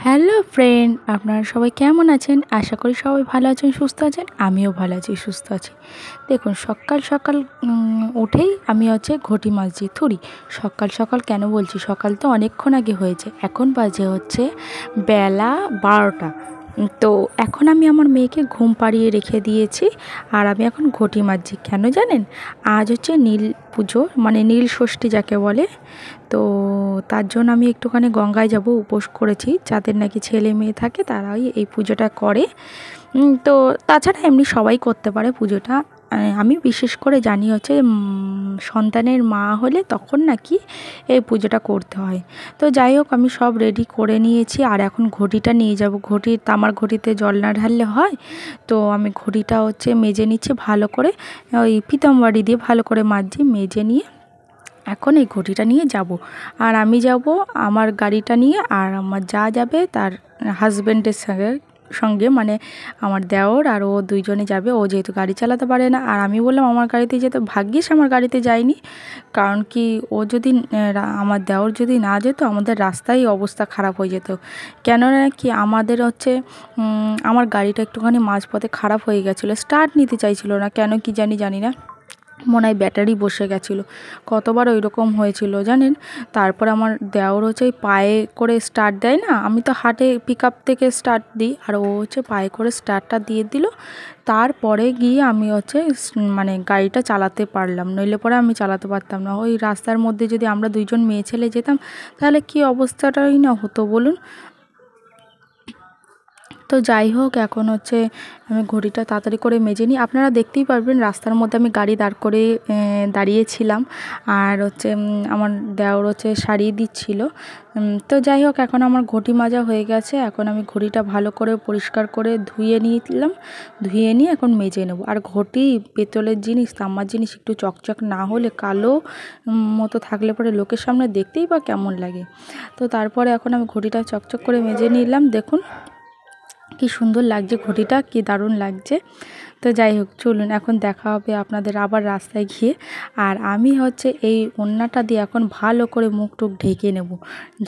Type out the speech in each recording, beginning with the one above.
Hello friend, আপনারা সবাই কেমন আছেন? আশা করি সবাই ভালো আছেন, সুস্থ আছেন। আমিও ভালো আছি, সুস্থ আছি। দেখুন, সকাল সকাল উঠেই আমি ঘটি মাজছি। থুড়ি সকাল সকাল কেন বলছি, সকাল তো অনেকক্ষণ আগে হয়েছে। এখন বাজে বেলা 12টা। তো এখন আমি আমার মেয়েকে ঘুম পাড়িয়ে রেখে দিয়েছি, আর আমি এখন ঘটি মাজছি। কেন জানেন? আজ নীল পুজো, মানে নীল ষষ্ঠী যাকে বলে। তো তার জন্য আমি একটুখানি গঙ্গায় যাব, উপোস করেছি। যাদের নাকি ছেলে মেয়ে থাকে তারাই এই পুজোটা করে। তো তাছাড়া এমনি সবাই করতে পারে পুজোটা। আমি বিশেষ করে জানি সন্তানের মা হলে তখন নাকি এই পুজোটা করতে হয়। তো যাই হোক, আমি সব রেডি করে নিয়েছি, আর এখন ঘটিটা নিয়ে যাব। তামার ঘটিতে জল না ঢাললে হয়। তো আমি ঘটিটা মেজে নিচ্ছি ভালো করে, ওই পিতাম্বরী দিয়ে ভালো করে মাজছি। মেজে নিয়ে এখন এই ঘটিটা নিয়ে যাব। আর আমি যাব আমার গাড়িটা নিয়ে, আর আমার যা যাবে তার হাজব্যান্ডের সঙ্গে, মানে আমার দেওর আর ও দুইজনে যাবে। ও যেহেতু গাড়ি চালাতে পারে না, আর আমি বললাম আমার গাড়িতে যেতে। ভাগ্যিস আমার গাড়িতে যায়নি, কারণ কি ও যদি আমার দেওর যদি না যেত, আমাদের রাস্তায় অবস্থা খারাপ হয়ে যেত। কেননা কি আমাদের আমার গাড়িটা একটুখানি মাঝপথে খারাপ হয়ে গেছিলো, স্টার্ট নিতে চাইছিল না, কেন কি জানি না, মনে হয় ব্যাটারি বসে গেছিলো। কতবার ওই রকম হয়েছিল জানেন। তারপর আমার দেওর পায়ে করে স্টার্ট দেয় না, আমি তো হাটে পিক আপ থেকে স্টার্ট দিই, আর ও পায়ে করে স্টার্টটা দিয়ে দিল। তারপরে গিয়ে আমি মানে গাড়িটা চালাতে পারলাম, নইলে পরে আমি চালাতে পারতাম না। ওই রাস্তার মধ্যে যদি আমরা দুইজন মেয়ে ছেলে যেতাম, তাহলে কী অবস্থাটাই না হতো বলুন। তো যাই হোক, এখন আমি ঘড়িটা তাড়াতাড়ি করে মেজে নিই। আপনারা দেখতেই পারবেন রাস্তার মধ্যে আমি গাড়ি দাঁড় করে দাঁড়িয়েছিলাম, আর আমার দেওর সারিয়ে দিচ্ছিল। তো যাই হোক, এখন আমার ঘটি মাজা হয়ে গেছে। এখন আমি ঘড়িটা ভালো করে পরিষ্কার করে ধুয়ে নিলাম। ধুয়ে নিয়ে এখন মেজে নেব। আর ঘটি পেতলের জিনিস, তামার জিনিস একটু চকচক না হলে, কালো মতো থাকলে পরে লোকের সামনে দেখতেই বা কেমন লাগে। তো তারপরে এখন আমি ঘটিটা চকচক করে মেজে নিলাম। দেখুন কি সুন্দর লাগছে ঘটিটা, কি দারুণ লাগছে। তো যাই হোক, চলুন এখন দেখা হবে আপনাদের আবার রাস্তায় গিয়ে। আর আমি এই ওড়নাটা দিয়ে এখন ভালো করে মুখ টুক ঢেকে নেব,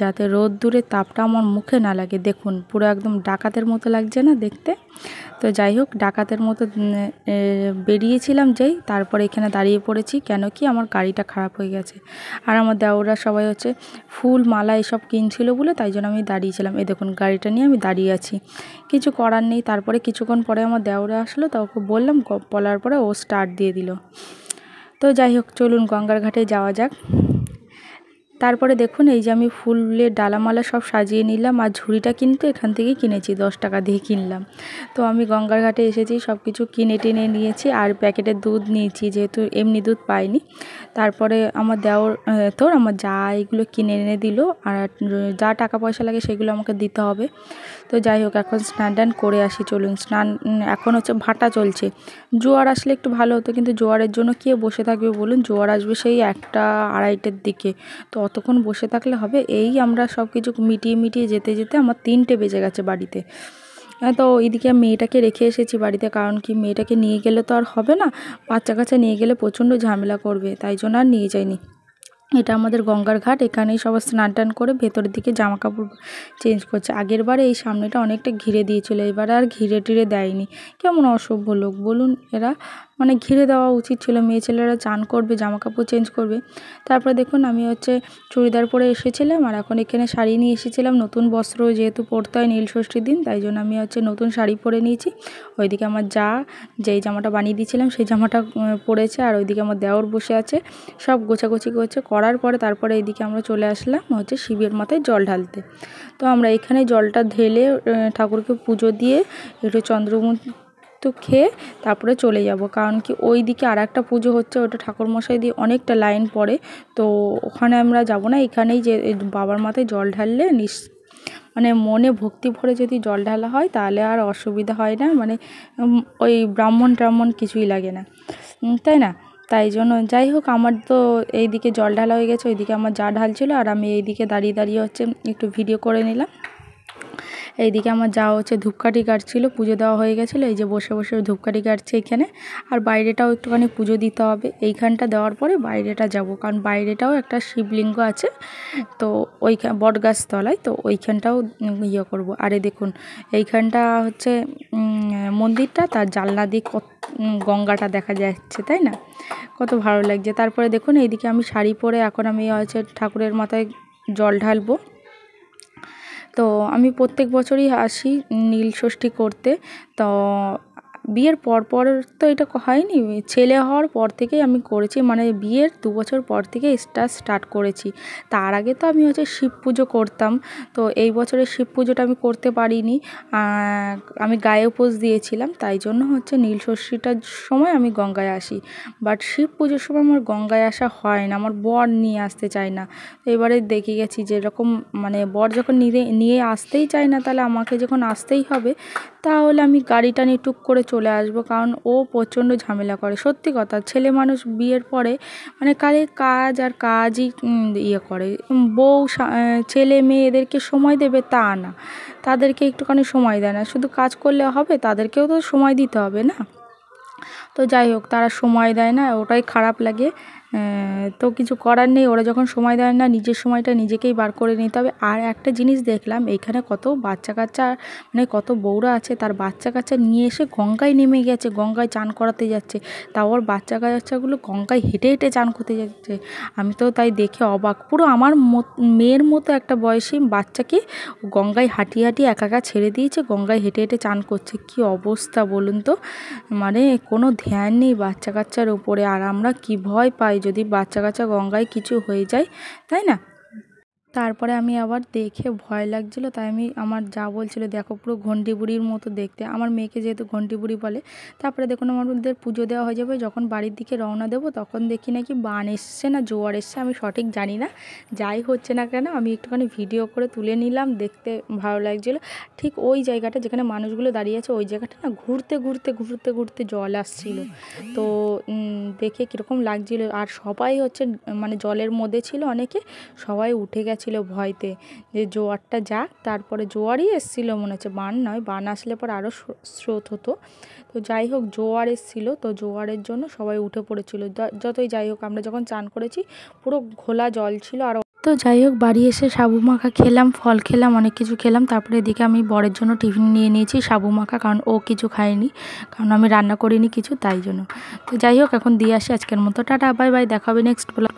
যাতে রোদ্দুরের তাপটা আমার মুখে না লাগে। দেখুন পুরো একদম ডাকাতের মতো লাগছে না দেখতে? তো যাই হোক, ডাকাতের মতো বেরিয়েছিলাম যেই, তারপরে এখানে দাঁড়িয়ে পড়েছি, কেন কি আমার গাড়িটা খারাপ হয়ে গেছে। আর আমার দেওররা সবাই ফুল মালা এসব কিনছিল বলে, তাই জন্য আমি দাঁড়িয়েছিলাম। এই দেখুন গাড়িটা নিয়ে আমি দাঁড়িয়ে আছি, কিছু করার নেই। তারপরে কিছুক্ষণ পরে আমার দেওরে আসলো, তা ওকে বললাম, বলার পরে ও স্টার্ট দিয়ে দিল। তো যাই হোক, চলুন গঙ্গার ঘাটে যাওয়া যাক। তারপরে দেখুন এই যে আমি ফুলের ডালামালা সব সাজিয়ে নিলাম, আর ঝুড়িটা কিন্তু এখান থেকেই কিনেছি, 10 টাকা দিয়ে কিনলাম। তো আমি গঙ্গার ঘাটে এসেছি, সব কিছু কিনে টেনে নিয়েছি, আর প্যাকেটের দুধ নিয়েছি, যেহেতু এমনি দুধ পাইনি। তারপরে আমার দেওর আমার যা এগুলো কিনে এনে দিল, আর যা টাকা পয়সা লাগে সেগুলো আমাকে দিতে হবে। তো যাই হোক, এখন স্নান টান করে আসি। চলুন স্নান, এখন ভাটা চলছে। জোয়ার আসলে একটু ভালো হতো, কিন্তু জোয়ারের জন্য কে বসে থাকবে বলুন? জোয়ার আসবে সেই 1টা 2:30-টের দিকে। তো অতক্ষণ বসে থাকলে হবে? এই আমরা সব কিছু মিটিয়ে যেতে যেতে আমার 3টে বেজে গেছে বাড়িতে। তো এইদিকে মেয়েটাকে রেখে এসেছি বাড়িতে, কারণ কি মেয়েটাকে নিয়ে গেলে তো আর হবে না, বাচ্চা কাচ্চা নিয়ে গেলে প্রচণ্ড ঝামেলা করবে, তাই জন্য আর নিয়ে যাইনি। এটা আমাদের গঙ্গার ঘাট, এখানেই সবাই স্নান টান করে ভেতরের দিকে জামা কাপড় চেঞ্জ করছে। আগের বারে এই সামনেটা অনেকটা ঘিরে দিয়েছিল, এবারে আর ঘিরে টিরে দেয়নি। কেমন অসভ্য লোক বলুন এরা, মানে ঘিরে দেওয়া উচিত ছিল, মেয়ে ছেলেরা চান করবে, জামা কাপড় চেঞ্জ করবে। তারপরে দেখুন আমি চুড়িদার পরে এসেছিলাম, আর এখন এখানে শাড়ি নিয়ে এসেছিলাম, নতুন বস্ত্র যেহেতু পরতে হয় নীল ষষ্ঠীর দিন, তাই জন্য আমি নতুন শাড়ি পরে নিয়েছি। ওইদিকে আমার যেই জামাটা বানিয়ে দিয়েছিলাম সেই জামাটা পরেছে, আর ওইদিকে আমার দেওর বসে আছে, সব গোছাগুছি করার পরে তারপরে এইদিকে আমরা চলে আসলাম শিবের মাথায় জল ঢালতে। তো আমরা এখানে জলটা ঢেলে ঠাকুরকে পুজো দিয়ে একটু চন্দ্রমুক্ত খেয়ে তারপরে চলে যাব, কারণ কি ওই দিকে আর একটা পুজো হচ্ছে, ওটা ঠাকুরমশাই দিয়ে অনেকটা লাইন পড়ে। তো ওখানে আমরা যাব না, এখানেই যে বাবার মাথায় জল ঢাললে মানে মনে ভক্তি ভরে যদি জল ঢালা হয় তাহলে আর অসুবিধা হয় না, মানে ওই ব্রাহ্মণ কিছুই লাগে না, তাই না? তাই জন্য যাই হোক, আমার তো এইদিকে জল ঢালা হয়ে গেছে, ওইদিকে আমার যা ঢালছিল, আর আমি এইদিকে দাঁড়িয়ে একটু ভিডিও করে নিলাম। এইদিকে আমার যাওয়া হচ্ছে ধূপকাঠি কাটছিল, পুজো দেওয়া হয়ে গেছিলো, এই যে বসে বসে ধূপকাঠি কাটছে এখানে। আর বাইরেটাও একটুখানি পুজো দিতে হবে, এইখানটা দেওয়ার পরে বাইরেটা যাব, কারণ বাইরেটাও একটা শিবলিঙ্গ আছে, তো ওইখান বটগাছ তলায়, তো ওইখানটাও ইয়ে করবো। আরে দেখুন এইখানটা হচ্ছে মন্দিরটা, তার জানলা দিয়ে গঙ্গাটা দেখা যাচ্ছে, তাই না, কত ভালো লাগছে। তারপরে দেখুন এইদিকে আমি শাড়ি পরে এখন আমি হচ্ছে ঠাকুরের মাথায় জল ঢালবো। তো আমি প্রত্যেক বছরই আসি নীল ষষ্ঠী করতে। তো বিয়ের পর তো এটা হয়নি, ছেলে হওয়ার পর থেকেই আমি করেছি, মানে বিয়ের 2 বছর পর থেকে স্টার্ট করেছি। তার আগে তো আমি হচ্ছে শিব পুজো করতাম, তো এই বছরের শিব পুজোটা আমি করতে পারিনি, আমি গায়ে উপোস দিয়েছিলাম, তাই জন্য হচ্ছে নীল ষষ্ঠীটার সময় আমি গঙ্গায় আসি। বাট শিব পুজোর সময় আমার গঙ্গায় আসা হয় না, আমার বর নিয়ে আসতে চায় না। তো এবারে দেখে গেছি যেরকম মানে বর যখন নিয়ে আসতেই চায় না, তাহলে আমাকে যখন আসতেই হবে, তাহলে আমি গাড়িটা নিয়ে টুক করে চলে আসবো, কারণ ও প্রচণ্ড ঝামেলা করে। সত্যি কথা, ছেলে মানুষ বিয়ের পরে মানে খালি কাজ আর কাজই ইয়ে করে। বউ ছেলে মেয়ে এদেরকে সময় দেবে তা না, তাদেরকে একটুখানি সময় দেয় না। শুধু কাজ করলে হবে, তাদেরকেও তো সময় দিতে হবে না। তো যাই হোক, তারা সময় দেয় না, ওটাই খারাপ লাগে। তো কিছু করার নেই, ওরা যখন সময় দেয় না, নিজের সময়টা নিজেকেই বার করে নিতে হবে। আর একটা জিনিস দেখলাম, এইখানে কত বাচ্চা কাচ্চা, মানে কত বউরা আছে, তার বাচ্চা কাচ্চা নিয়ে এসে গঙ্গায় নেমে গেছে, গঙ্গায় চান করাতে যাচ্ছে। তাও ওর বাচ্চা কাচ্চাগুলো গঙ্গায় হেঁটে হেঁটে চান করতে যাচ্ছে। আমি তো তাই দেখে অবাক, পুরো আমার মেয়ের মতো একটা বয়সী বাচ্চাকে গঙ্গায় হাঁটিয়ে হাঁটিয়ে একা একা ছেড়ে দিয়েছে, গঙ্গায় হেঁটে হেঁটে চান করছে। কী অবস্থা বলুন তো, মানে কোনো ধ্যান নেই বাচ্চা কাচ্চার ওপরে। আর আমরা কি ভয় পাই যদি বাচ্চা কাচ্চা গঙ্গায় কিছু হয়ে যায়, তাই না। তারপরে আমি আবার দেখে ভয় লাগছিল, তাই আমি আমার যা বলছিল, দেখো পুরো ঘন্টি বুড়ির মতো দেখতে, আমার মেয়েকে যেহেতু ঘন্টি বুড়ি বলে। তারপরে দেখুন আমাদের পুজো দেওয়া হয়ে যাবে, যখন বাড়ির দিকে রওনা দেবো তখন দেখি নাকি বান এসছে না জোয়ার এসছে, আমি সঠিক জানি না। যাই হচ্ছে না কেন, আমি একটুখানি ভিডিও করে তুলে নিলাম, দেখতে ভালো লাগছিলো। ঠিক ওই জায়গাটা যেখানে মানুষগুলো দাঁড়িয়ে আছে, ওই জায়গাটা না ঘুরতে ঘুরতে ঘুরতে ঘুরতে জল আসছিল। তো দেখে কীরকম লাগছিলো। আর সবাই হচ্ছে মানে জলের মধ্যে ছিল অনেকে, সবাই উঠে গেছিলো ভয়তে যে জোয়ারটা যাক। তারপরে জোয়ারই এসেছিলো মনে হচ্ছে, বান নয়, বান আসলে পর আরও স্রোত হতো। তো যাই হোক, জোয়ার এসেছিলো, তো জোয়ারের জন্য সবাই উঠে পড়েছিল। যতই যাই হোক, আমরা যখন চান করেছি পুরো ঘোলা জল ছিল। আর তো যাই হোক, বাড়ি এসে সাবু মাখা খেলাম, ফল খেলাম, অনেক কিছু খেলাম। তারপরে এদিকে আমি বরের জন্য টিফিন নিয়ে নিয়েছি সাবু মাখা, কারণ ও কিছু খায়নি, কারণ আমি রান্না করিনি কিছু, তাই জন্য। তো যাই হোক, এখন দিয়ে আসি আজকের মতো, টাটা বাই বাই, দেখা হবে নেক্সট ব্লগ।